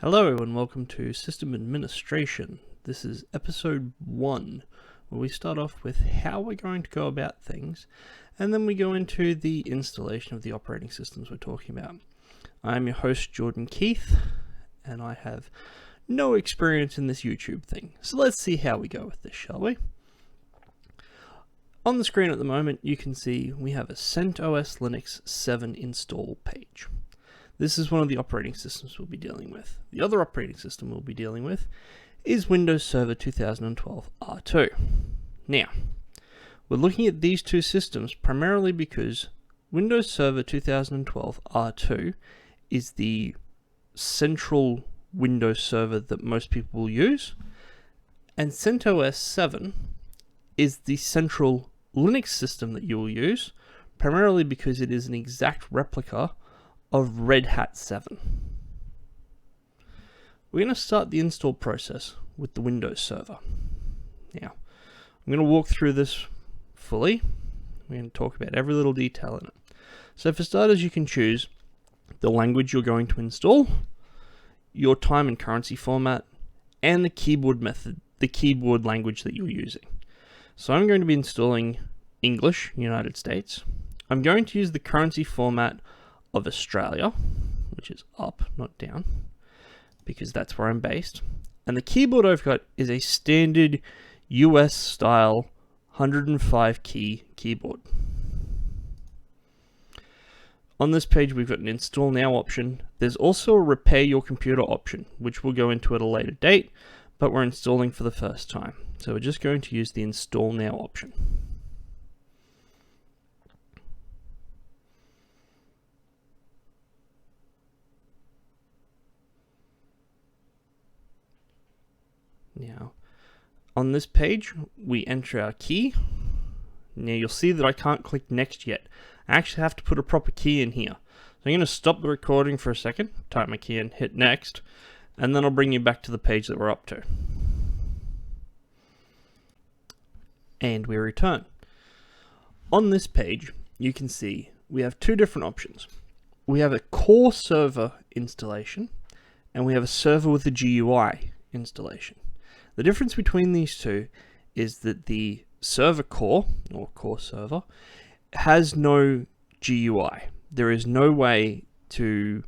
Hello and welcome to System Administration. This is episode 1, where we start off with how we're going to go about things, and then we go into the installation of the operating systems we're talking about. I'm your host, Jordan Keith, and I have no experience in this YouTube thing. So let's see how we go with this, shall we? On the screen at the moment, you can see we have a CentOS Linux 7 install page. This is one of the operating systems we'll be dealing with. The other operating system we'll be dealing with is Windows Server 2012 R2. Now, we're looking at these two systems primarily because Windows Server 2012 R2 is the central Windows server that most people will use, and CentOS 7 is the central Linux system that you will use, primarily because it is an exact replica of Red Hat 7. We're going to start the install process with the Windows Server. Now, I'm going to walk through this fully. We're going to talk about every little detail in it. So for starters, you can choose the language you're going to install, your time and currency format, and the keyboard method, the keyboard language that you're using. So I'm going to be installing English, United States. I'm going to use the currency format of Australia, which is up, not down, because that's where I'm based. And the keyboard I've got is a standard US style 105 key keyboard. On this page, we've got an install now option. There's also a repair your computer option, which we'll go into at a later date, but we're installing for the first time. So we're just going to use the install now option. Now, on this page, we enter our key. Now you'll see that I can't click next yet. I actually have to put a proper key in here. So I'm going to stop the recording for a second, type my key in, hit next, and then I'll bring you back to the page that we're up to. And we return. On this page, you can see we have two different options. We have a core server installation, and we have a server with a GUI installation. The difference between these two is that the server core, or core server, has no GUI. There is no way to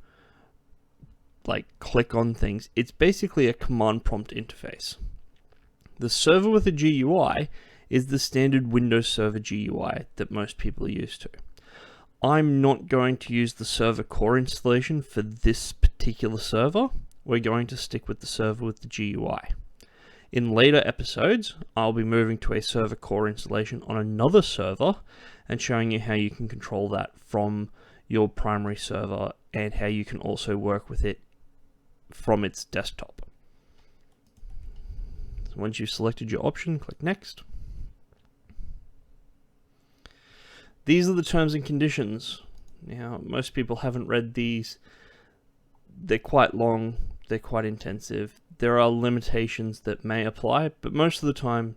click on things. It's basically a command prompt interface. The server with a GUI is the standard Windows Server GUI that most people are used to. I'm not going to use the server core installation for this particular server. We're going to stick with the server with the GUI. In later episodes, I'll be moving to a server core installation on another server and showing you how you can control that from your primary server and how you can also work with it from its desktop. So once you've selected your option, click Next. These are the terms and conditions. Now, most people haven't read these. They're quite long, they're quite intensive. There are limitations that may apply, but most of the time,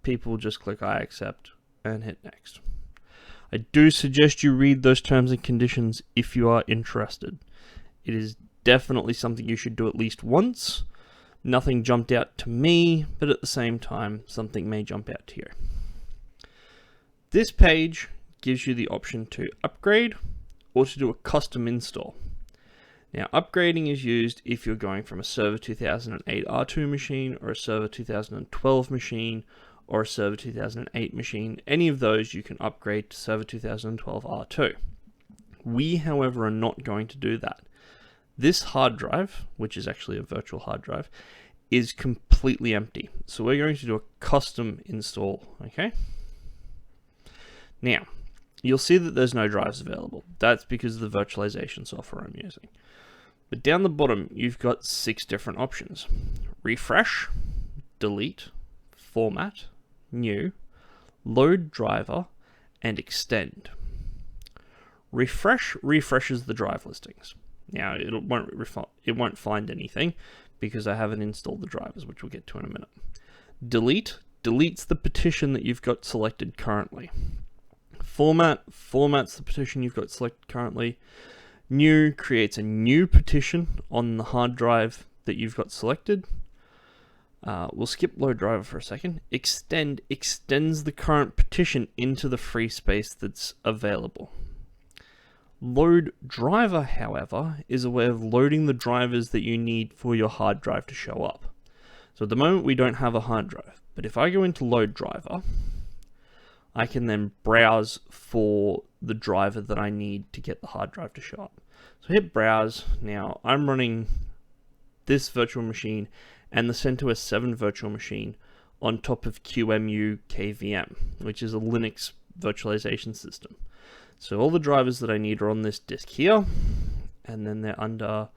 people just click I accept and hit next. I do suggest you read those terms and conditions if you are interested. It is definitely something you should do at least once. Nothing jumped out to me, but at the same time, something may jump out to you. This page gives you the option to upgrade or to do a custom install. Now, upgrading is used if you're going from a Server 2008 R2 machine or a Server 2012 machine or a Server 2008 machine. Any of those you can upgrade to Server 2012 R2. We, however, are not going to do that. This hard drive, which is actually a virtual hard drive, is completely empty. So we're going to do a custom install, okay? Now, you'll see that there's no drives available. That's because of the virtualization software I'm using. But down the bottom, you've got 6 different options. Refresh, delete, format, new, load driver, and extend. Refresh refreshes the drive listings. Now, it won't find anything because I haven't installed the drivers, which we'll get to in a minute. Delete deletes the partition that you've got selected currently. Format formats the partition you've got selected currently. New creates a new partition on the hard drive that you've got selected. We'll skip load driver for a second. Extend extends the current partition into the free space that's available. Load driver, however, is a way of loading the drivers that you need for your hard drive to show up. So at the moment we don't have a hard drive, but if I go into load driver, I can then browse for the driver that I need to get the hard drive to show up. So hit browse. Now I'm running this virtual machine and the CentOS 7 virtual machine on top of QEMU KVM, which is a Linux virtualization system. So all the drivers that I need are on this disk here, and then they're under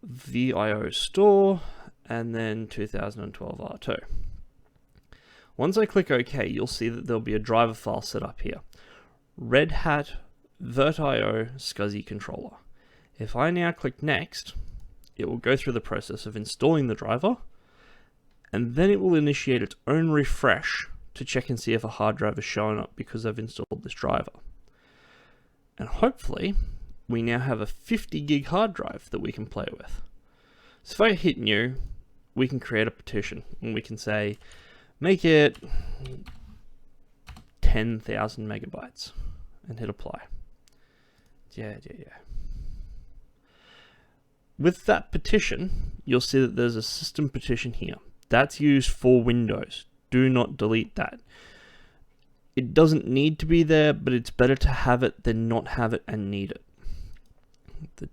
VIO store, and then 2012 R2. Once I click OK, you'll see that there'll be a driver file set up here. Red Hat VirtIO SCSI controller. If I now click next, it will go through the process of installing the driver, and then it will initiate its own refresh to check and see if a hard drive is showing up because I've installed this driver. And hopefully, we now have a 50 gig hard drive that we can play with. So if I hit new, we can create a partition, and we can say, make it 10,000 megabytes, and hit apply. Yeah. With that partition, you'll see that there's a system partition here. That's used for Windows. Do not delete that. It doesn't need to be there, but it's better to have it than not have it and need it.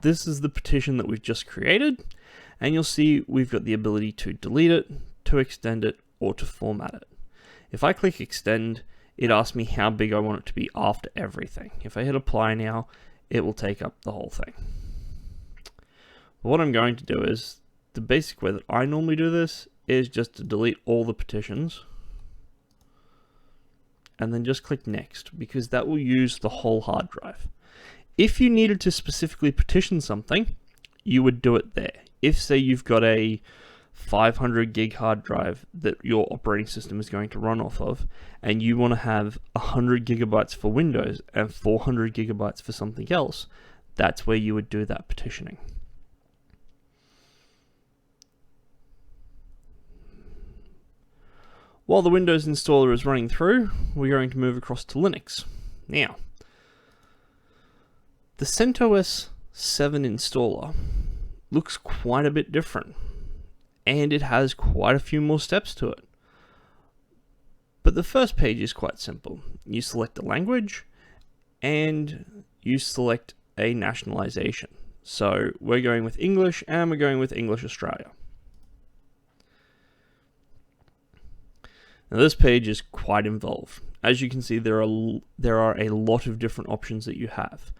This is the partition that we've just created, and you'll see we've got the ability to delete it, to extend it, or to format it. If I click extend, it asks me how big I want it to be after everything. If I hit apply now, it will take up the whole thing. But what I'm going to do is, the basic way that I normally do this is just to delete all the partitions, and then just click next, because that will use the whole hard drive. If you needed to specifically partition something, you would do it there. If, say, you've got a 500 gig hard drive that your operating system is going to run off of, and you want to have 100 gigabytes for Windows and 400 gigabytes for something else, that's where you would do that partitioning. While the Windows installer is running through, we're going to move across to Linux. Now, the CentOS 7 installer looks quite a bit different, and it has quite a few more steps to it. But the first page is quite simple. You select a language, and you select a nationalization. So we're going with English, and we're going with English Australia. Now this page is quite involved. As you can see, there are a lot of different options that you have.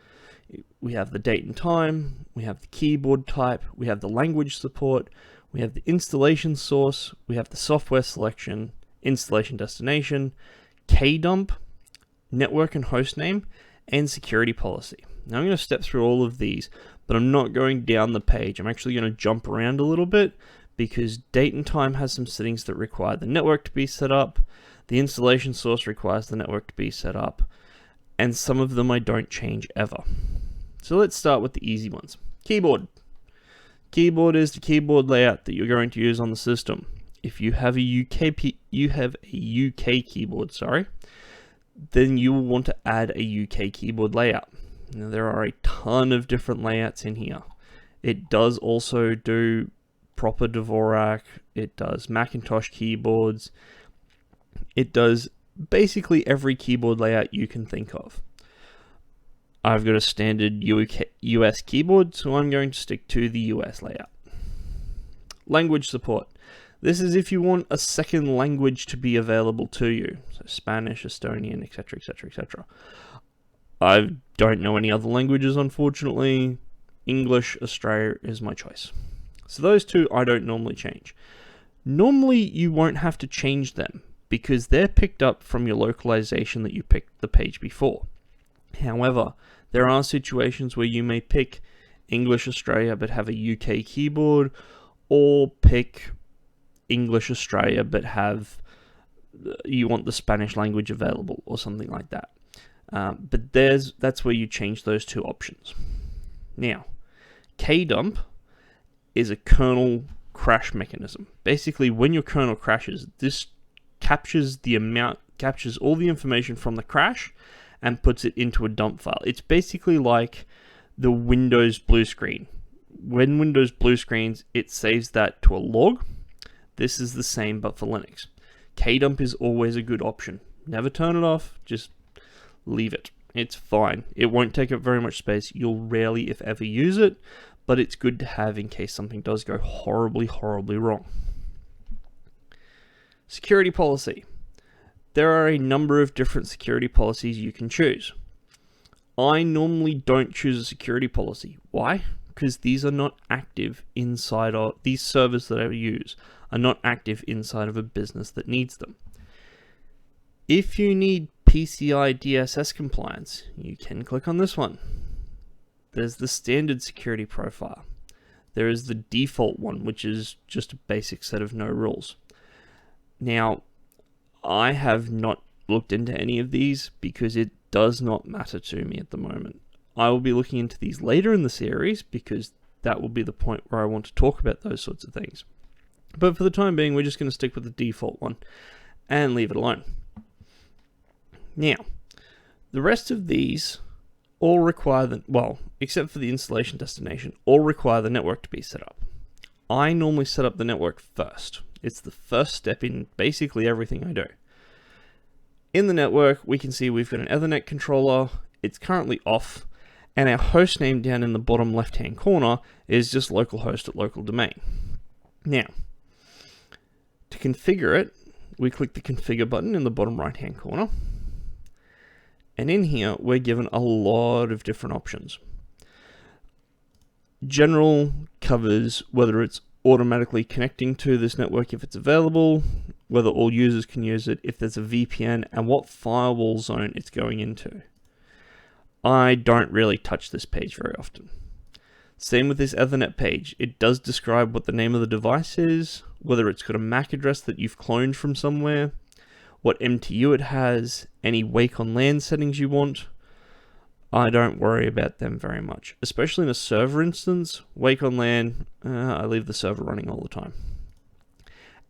We have the date and time, we have the keyboard type, we have the language support, we have the installation source, we have the software selection, installation destination, kdump, network and host name, and security policy. Now I'm going to step through all of these, but I'm not going down the page. I'm actually going to jump around a little bit, because date and time has some settings that require the network to be set up, the installation source requires the network to be set up, and some of them I don't change ever. So let's start with the easy ones. Keyboard. Keyboard is the keyboard layout that you're going to use on the system. If you have a UK keyboard, then you will want to add a UK keyboard layout. Now there are a ton of different layouts in here. It does also do proper Dvorak, it does Macintosh keyboards, it does basically every keyboard layout you can think of. I've got a standard US keyboard, so I'm going to stick to the US layout. Language support. This is if you want a second language to be available to you, so Spanish, Estonian, etc, etc, etc. I don't know any other languages, unfortunately. English Australia is my choice. So those two I don't normally change. Normally you won't have to change them because they're picked up from your localization that you picked the page before. However, there are situations where you may pick English Australia but have a UK keyboard, or pick English Australia but you want the Spanish language available or something like that. But that's where you change those two options. Now, kdump is a kernel crash mechanism. Basically, when your kernel crashes, this captures all the information from the crash and puts it into a dump file. It's basically like the Windows blue screen. When Windows blue screens, it saves that to a log. This is the same but for Linux. Kdump is always a good option. Never turn it off, just leave it. It's fine. It won't take up very much space. You'll rarely, if ever, use it, but it's good to have in case something does go horribly, horribly wrong. Security policy. There are a number of different security policies you can choose. I normally don't choose a security policy. Why? Because these are not active inside of these servers that I use are not active inside of a business that needs them. If you need PCI DSS compliance, you can click on this one. There's the standard security profile. There is the default one, which is just a basic set of no rules. Now, I have not looked into any of these because it does not matter to me at the moment. I will be looking into these later in the series because that will be the point where I want to talk about those sorts of things. But for the time being, we're just going to stick with the default one and leave it alone. Now, the rest of these all require except for the installation destination, all require the network to be set up. I normally set up the network first. It's the first step in basically everything I do. In the network, we can see we've got an Ethernet controller. It's currently off, and our host name down in the bottom left-hand corner is just localhost at local domain. Now, to configure it, we click the configure button in the bottom right-hand corner. And in here, we're given a lot of different options. General covers whether it's automatically connecting to this network if it's available, whether all users can use it, if there's a VPN, and what firewall zone it's going into. I don't really touch this page very often. Same with this Ethernet page. It does describe what the name of the device is, whether it's got a MAC address that you've cloned from somewhere, what MTU it has, any wake on LAN settings you want. I don't worry about them very much, especially in a server instance. Wake on LAN, I leave the server running all the time.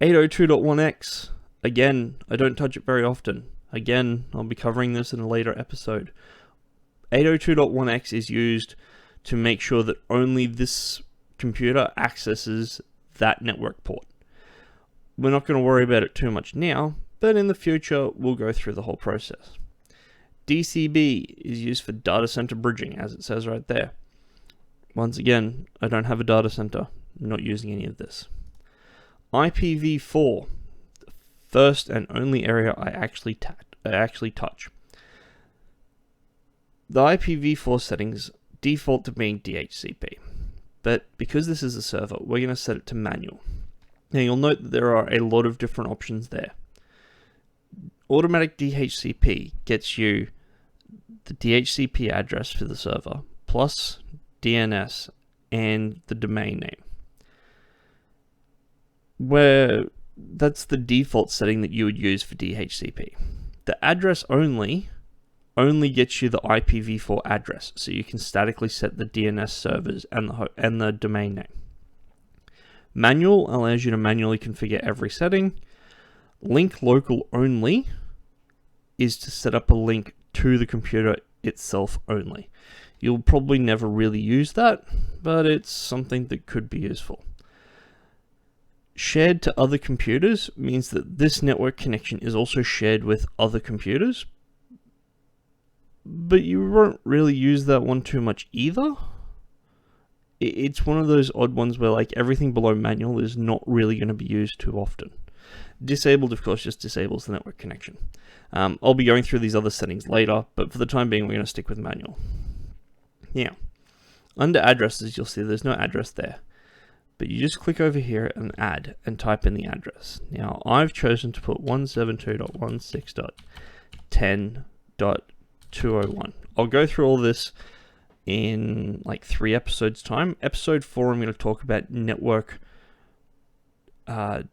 802.1x, again, I don't touch it very often. Again, I'll be covering this in a later episode. 802.1x is used to make sure that only this computer accesses that network port. We're not going to worry about it too much now, but in the future, we'll go through the whole process. DCB is used for data center bridging, as it says right there. Once again, I don't have a data center. I'm not using any of this. IPv4, the first and only area I actually touch. The IPv4 settings default to being DHCP, but because this is a server, we're going to set it to manual. Now you'll note that there are a lot of different options there. Automatic DHCP gets you the DHCP address for the server, plus DNS and the domain name. Where that's the default setting that you would use for DHCP. The address only gets you the IPv4 address, so you can statically set the DNS servers and the domain name. Manual allows you to manually configure every setting. Link local only is to set up a link to the computer itself only. You'll probably never really use that, but it's something that could be useful. Shared to other computers means that this network connection is also shared with other computers, but you won't really use that one too much either. It's one of those odd ones where like everything below manual is not really going to be used too often. Disabled, of course, just disables the network connection. I'll be going through these other settings later, but for the time being, we're going to stick with manual. Now, under addresses, you'll see there's no address there, but you just click over here and add and type in the address. Now, I've chosen to put 172.16.10.201. I'll go through all this in like 3 episodes time. Episode 4, I'm going to talk about network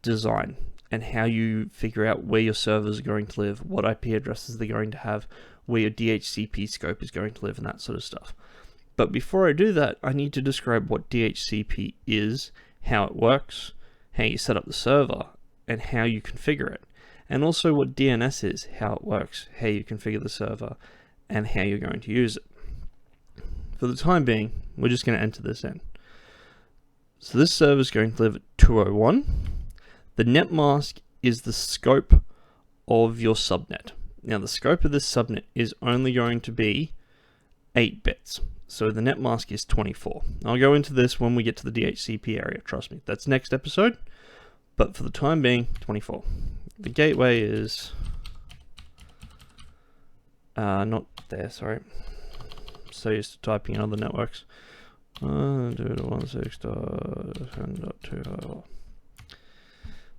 design and how you figure out where your servers are going to live, what IP addresses they're going to have, where your DHCP scope is going to live, and that sort of stuff. But before I do that, I need to describe what DHCP is, how it works, how you set up the server, and how you configure it. And also what DNS is, how it works, how you configure the server, and how you're going to use it. For the time being, we're just going to enter this in. So this server is going to live at 201. The net mask is the scope of your subnet. Now the scope of this subnet is only going to be 8 bits. So the net mask is 24. I'll go into this when we get to the DHCP area, trust me. That's next episode. But for the time being, 24. The gateway is not there, sorry. So used to typing in other networks. 192.168.10.2.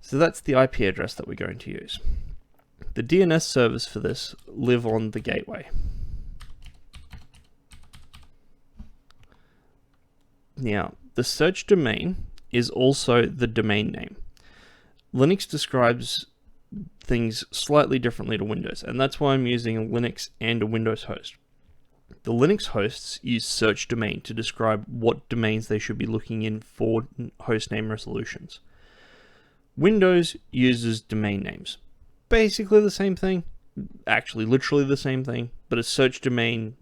So that's the IP address that we're going to use. The DNS servers for this live on the gateway. Now, the search domain is also the domain name. Linux describes things slightly differently to Windows, and that's why I'm using a Linux and a Windows host. The Linux hosts use search domain to describe what domains they should be looking in for host name resolutions. Windows uses domain names. Basically the same thing, actually literally the same thing, but a search domain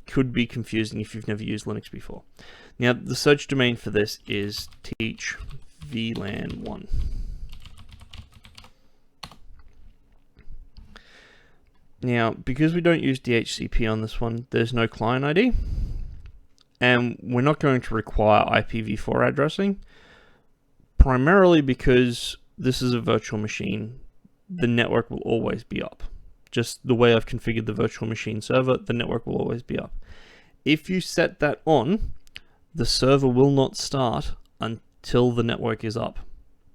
could be confusing if you've never used Linux before. Now the search domain for this is teachvlan1. Now, because we don't use DHCP on this one, there's no client ID, and we're not going to require IPv4 addressing, primarily because this is a virtual machine. The network will always be up. Just the way I've configured the virtual machine server, the network will always be up. If you set that on, the server will not start until the network is up.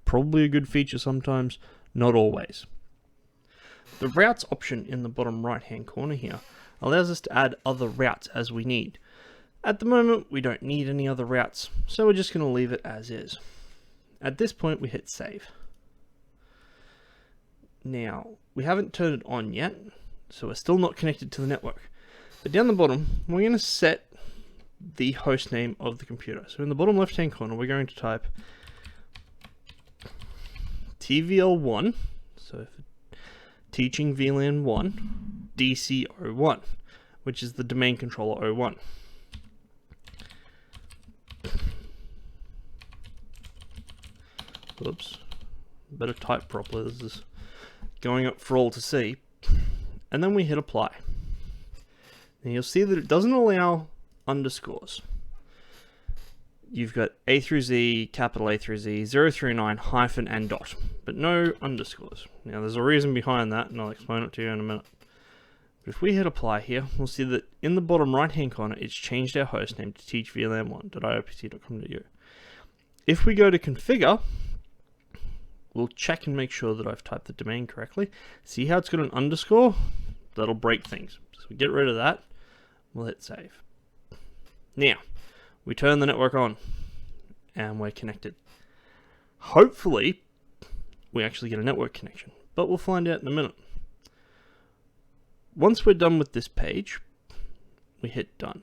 Probably a good feature sometimes, not always. The routes option in the bottom right hand corner here allows us to add other routes as we need. At the moment we don't need any other routes, so we're just going to leave it as is. At this point we hit save. Now we haven't turned it on yet, so we're still not connected to the network. But down the bottom we're going to set the host name of the computer. So in the bottom left hand corner we're going to type tvl1, so for teaching VLAN 1 DC01, which is the domain controller 01. Oops, better type properly, this is going up for all to see. And then we hit apply. And you'll see that it doesn't allow underscores. You've got A through Z, capital A through Z, 0 through 9, hyphen and dot, but no underscores. Now there's a reason behind that, and I'll explain it to you in a minute. But if we hit apply here, we'll see that in the bottom right hand corner, it's changed our host name to teachvlan1.iopt.com.au. If we go to configure, we'll check and make sure that I've typed the domain correctly. See how it's got an underscore? That'll break things. So we get rid of that, we'll hit save. Now, we turn the network on and we're connected. Hopefully, we actually get a network connection, but we'll find out in a minute. Once we're done with this page, we hit done.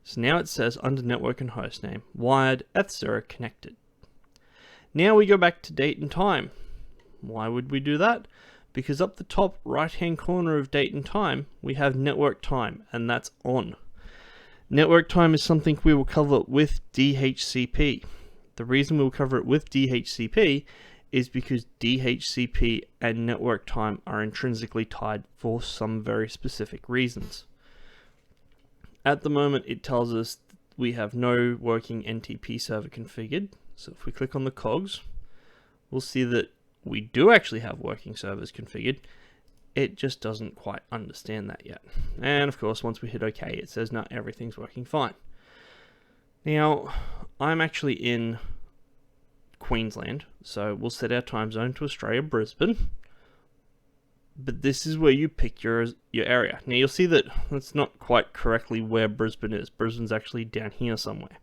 So now it says under network and hostname, wired Eth0 connected. Now we go back to date and time. Why would we do that? Because up the top right hand corner of date and time, we have network time, and that's on. Network time is something we will cover with DHCP. The reason we'll cover it with DHCP is because DHCP and network time are intrinsically tied for some very specific reasons. At the moment, it tells us we have no working NTP server configured. So if we click on the cogs, we'll see that we do actually have working servers configured. It just doesn't quite understand that yet. And of course, once we hit OK, it says, no, everything's working fine. Now, I'm actually in Queensland, so we'll set our time zone to Australia, Brisbane. But this is where you pick your area. Now you'll see that that's not quite correctly where Brisbane is. Brisbane's actually down here somewhere.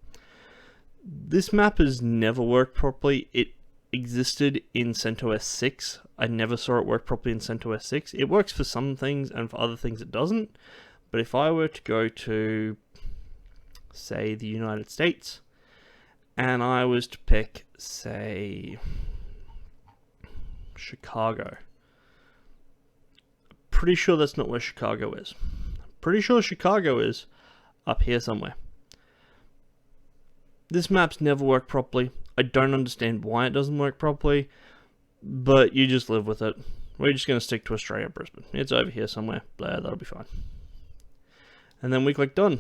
This map has never worked properly. It existed in CentOS 6. I never saw it work properly in CentOS 6. It works for some things and for other things it doesn't. But if I were to go to, say, the United States, and I was to pick, say, Chicago, pretty sure that's not where Chicago is. Pretty sure Chicago is up here somewhere. This map's never worked properly. I don't understand why it doesn't work properly, but you just live with it. We're just going to stick to Australia, Brisbane. It's over here somewhere. Blah, that'll be fine. And then we click done.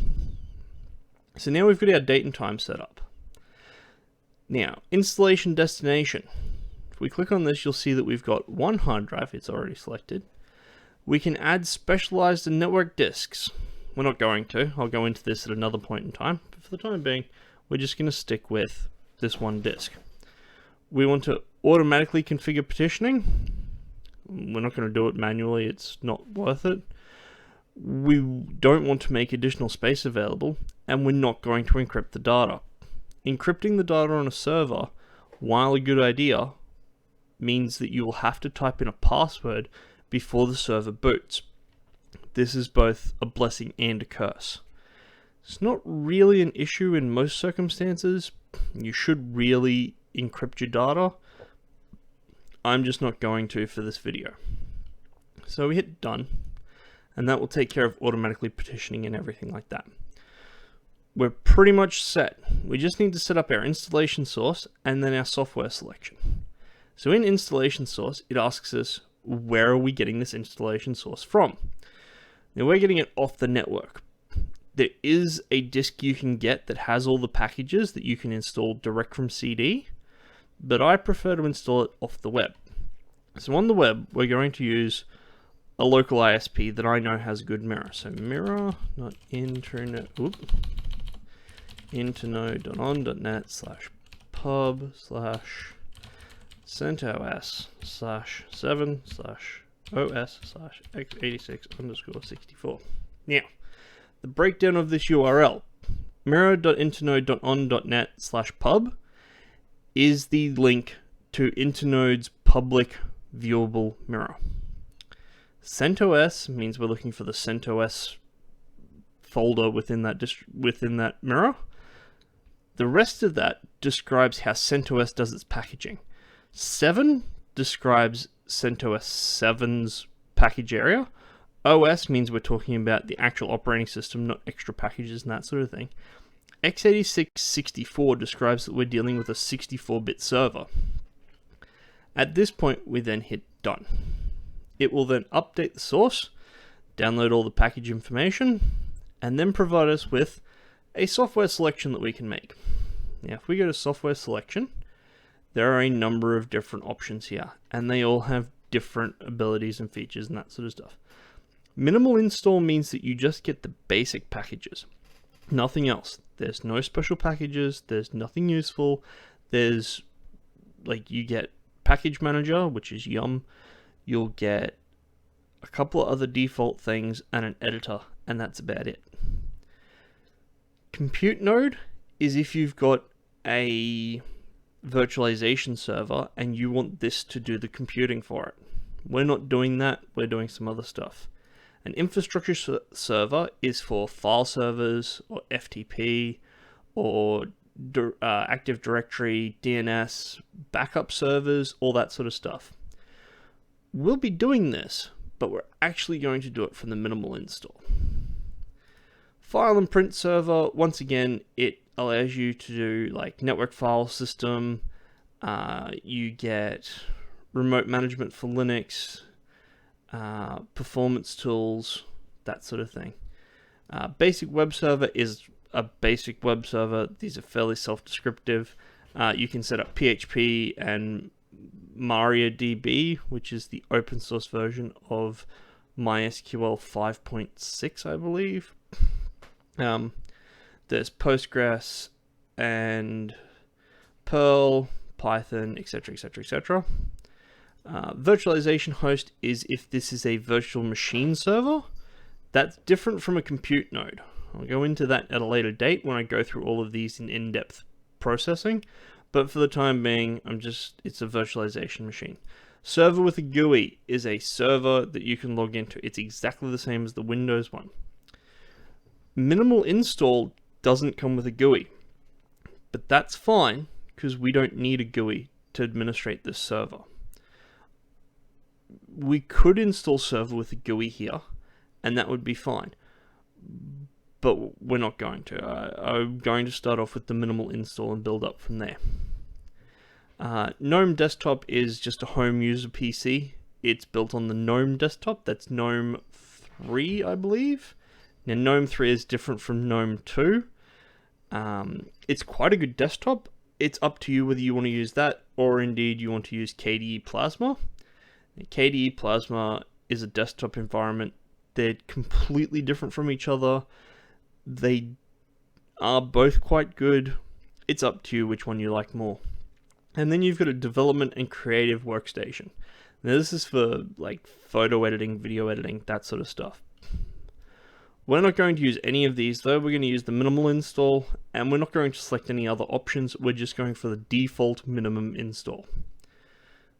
So now we've got our date and time set up. Now, installation destination. If we click on this, you'll see that we've got one hard drive. It's already selected. We can add specialized and network disks. We're not going to. I'll go into this at another point in time. But for the time being, we're just going to stick with this one disk. We want to automatically configure partitioning. We're not going to do it manually. It's not worth it. We don't want to make additional space available, and we're not going to encrypt the data. Encrypting the data on a server, while a good idea, means that you will have to type in a password before the server boots. This is both a blessing and a curse. It's not really an issue in most circumstances. You should really encrypt your data. I'm just not going to for this video. So we hit done, and that will take care of automatically partitioning and everything like that. We're pretty much set. We just need to set up our installation source and then our software selection. So in installation source, it asks us, where are we getting this installation source from? Now we're getting it off the network. There is a disk you can get that has all the packages that you can install direct from CD, but I prefer to install it off the web. So on the web, we're going to use a local ISP that I know has a good mirror. So mirror.internode.on.net/pub/7/os/x86_64. Now, the breakdown of this URL, mirror.internode.on.net/pub, is the link to Internode's public viewable mirror. CentOS means we're looking for the CentOS folder within that mirror. The rest of that describes how CentOS does its packaging. 7 describes CentOS 7's package area. OS means we're talking about the actual operating system, not extra packages and that sort of thing. x86-64 describes that we're dealing with a 64-bit server. At this point, we then hit done. It will then update the source, download all the package information, and then provide us with a software selection that we can make. Now, if we go to software selection, there are a number of different options here, and they all have different abilities and features and that sort of stuff. Minimal install means that you just get the basic packages, nothing else. There's no special packages, there's nothing useful. There's, like, you get package manager, which is Yum. You'll get a couple of other default things and an editor, and that's about it. Compute node is if you've got a virtualization server and you want this to do the computing for it. We're not doing that, we're doing some other stuff. An infrastructure server is for file servers or FTP or Active Directory, DNS, backup servers, all that sort of stuff. We'll be doing this, but we're actually going to do it from the minimal install. File and print server, once again, it allows you to do like network file system, you get remote management for Linux, performance tools, that sort of thing. Basic web server is a basic web server. These are fairly self-descriptive. You can set up PHP and MariaDB, which is the open source version of MySQL 5.6, I believe. There's Postgres and Perl, Python, etc., etc., etc. Virtualization host is if this is a virtual machine server. That's different from a compute node. I'll go into that at a later date when I go through all of these in in-depth processing. But for the time being, it's a virtualization machine. Server with a GUI is a server that you can log into. It's exactly the same as the Windows one. Minimal install doesn't come with a GUI, but that's fine because we don't need a GUI to administrate this server. We could install server with a GUI here, and that would be fine, but we're not going to. I'm going to start off with the minimal install and build up from there. GNOME Desktop is just a home user PC. It's built on the GNOME Desktop. That's GNOME 3, I believe. Now, GNOME 3 is different from GNOME 2. It's quite a good desktop. It's up to you whether you want to use that or indeed you want to use KDE Plasma. Now, KDE Plasma is a desktop environment. They're completely different from each other. They are both quite good. It's up to you which one you like more. And then you've got a development and creative workstation. Now this is for like photo editing, video editing, that sort of stuff. We're not going to use any of these though. We're going to use the minimal install, and we're not going to select any other options. We're just going for the default minimum install.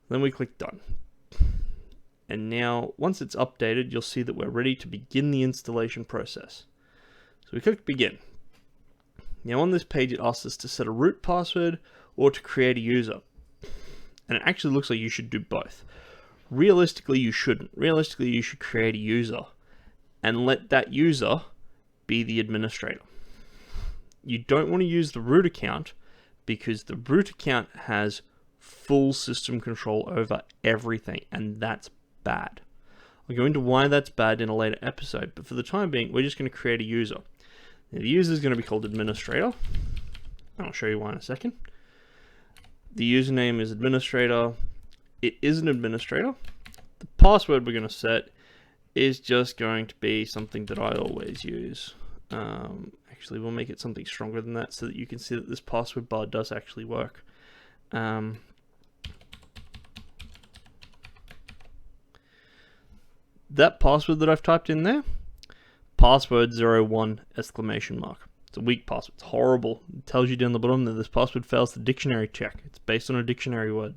Then we click done. And now once it's updated, you'll see that we're ready to begin the installation process. So we click begin. Now on this page it asks us to set a root password or to create a user. And it actually looks like you should do both. Realistically, you shouldn't. Realistically, you should create a user and let that user be the administrator. You don't want to use the root account because the root account has full system control over everything, and that's bad. I'll go into why that's bad in a later episode, but for the time being, we're just going to create a user. Now, the user is going to be called administrator. I'll show you why in a second. The username is administrator. It is an administrator. The password we're going to set is just going to be something that I always use. Actually, we'll make it something stronger than that so that you can see that this password bar does actually work. That password that I've typed in there, password 01 exclamation mark. It's a weak password. It's horrible. It tells you down the bottom that this password fails the dictionary check. It's based on a dictionary word.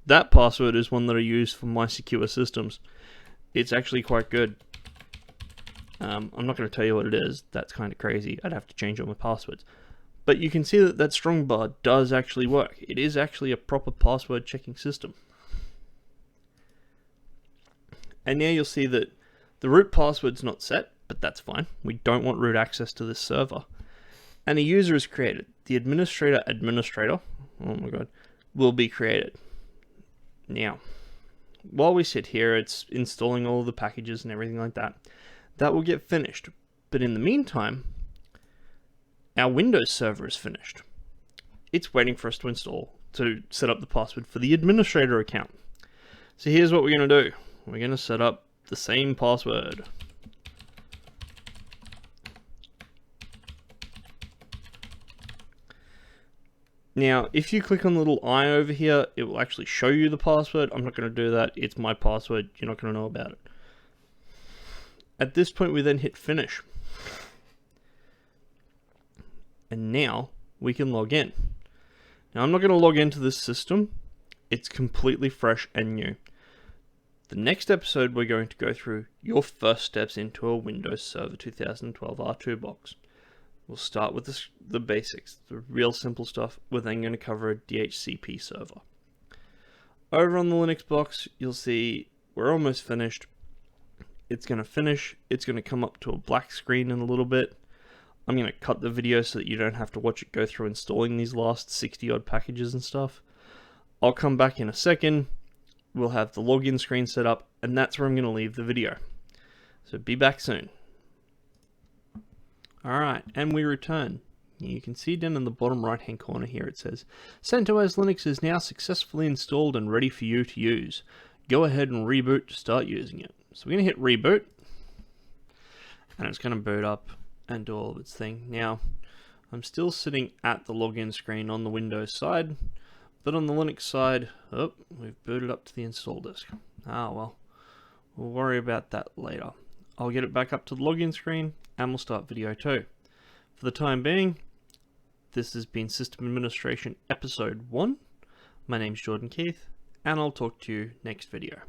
That password is one that I use for my secure systems. It's actually quite good. I'm not going to tell you what it is. That's kind of crazy. I'd have to change all my passwords. But you can see that that strong bar does actually work. It is actually a proper password checking system. And now you'll see that the root password's not set, but that's fine. We don't want root access to this server. And a user is created. The administrator, oh my god, will be created. Now, while we sit here, it's installing all of the packages and everything like that. That will get finished. But in the meantime, our Windows server is finished. It's waiting for us to install, to set up the password for the administrator account. So here's what we're going to do. We're going to set up the same password. Now, if you click on the little eye over here, it will actually show you the password. I'm not going to do that. It's my password. You're not going to know about it. At this point, we then hit finish. And now we can log in. Now, I'm not going to log into this system. It's completely fresh and new. The next episode, we're going to go through your first steps into a Windows Server 2012 R2 box. We'll start with the basics, the real simple stuff. We're then going to cover a DHCP server. Over on the Linux box, you'll see we're almost finished. It's going to finish. It's going to come up to a black screen in a little bit. I'm going to cut the video so that you don't have to watch it go through installing these last 60 odd packages and stuff. I'll come back in a second. We'll have the login screen set up, and that's where I'm going to leave the video. So be back soon. Alright, and we return. You can see down in the bottom right hand corner here it says, CentOS Linux is now successfully installed and ready for you to use. Go ahead and reboot to start using it. So we're going to hit reboot, and it's going to boot up and do all of its thing. Now, I'm still sitting at the login screen on the Windows side, but on the Linux side, oh, we've booted up to the install disk. Ah, well, we'll worry about that later. I'll get it back up to the login screen, and we'll start video 2. For the time being, this has been System Administration Episode 1. My name's Jordan Keith, and I'll talk to you next video.